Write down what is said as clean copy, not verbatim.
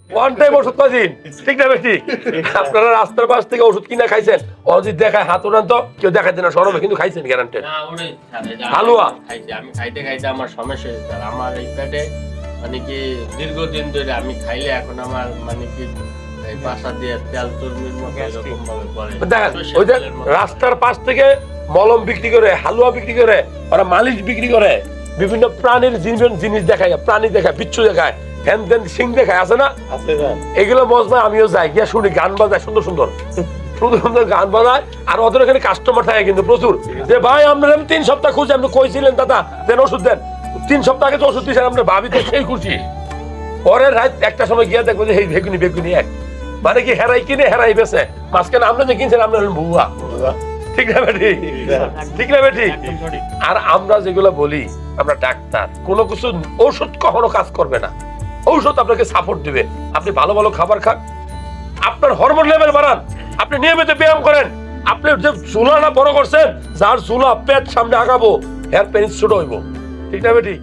One time ওষুধ খাইছেন, ঠিক না বেশি? আপনারা রাস্তার পাশ থেকে ওষুধ কিনা খাইছেন, অজিত দেখায় হাত উড়ান তো, কেউ দেখাইতে না সরবে, কিন্তু খাইছেন গ্যারান্টেড। হালুয়া আমি খাইতে খাইতে আমার সমস্যা হয়েছে স্যার। আমার এই পেটে মানে কি দীর্ঘদিন ধরে আমি খাইলে এখন আমার মানে কি এই বাসা দিয়ে তেল চর্বির মতো এরকম ভাবে পড়ে। দেখেন সর্ষের ওই যে তেলের মতো। রাস্তার পাশ থেকে মলম বিক্রি করে, হালুয়া বিক্রি করে, ওরা মালিশ বিক্রি করে, বিভিন্ন প্রাণীর জিনিস দেখায়, প্রাণী দেখায়, বিচ্ছু দেখায়, হ্যান ত্যান সিং দেখায়, আছে না? এগুলো মজমা আমিও যাই গিয়া শুনি, গান বাজায় সুন্দর সুন্দর সুন্দর সুন্দর গান বাজায়। আর ওদের এখানে কাস্টমার থাকে কিন্তু প্রচুর, যে ভাই আমরা 3 সপ্তাহ খুঁজে, আপনি কইছিলেন দাদা দেন ওষুধ দেন, 3 সপ্তাহ আগে তো ওষুধ দিয়েছেন, আপনার ভাবিতে সেই খুশি। পরে রাত একটা সময় গিয়া দেখবো যে এই বেগুনি বেগুনি এক, মানে কি হেরাই কিনে হেরাই বেছে, মাঝখানে আমরা যে কিনছেন আপনার ভুয়া, ঠিক না বেটি? ঠিক না বেটি? আর আমরা যেগুলো বলি, আমরা ডাক্তার, কোনো কিছু ঔষধ কখনো কাজ করবে না। ঔষধ আপনাকে সাপোর্ট দিবে। আপনি ভালো ভালো খাবার খান, আপনার হরমোন লেভেল বাড়ান, আপনি নিয়মিত ব্যায়াম করেন, আপনি যে চুলাটা বড় করছেন, যার চুলা পেট সামনে আগাবো, হেয়ার পেনিস ছোট হইব, ঠিক না বেটি?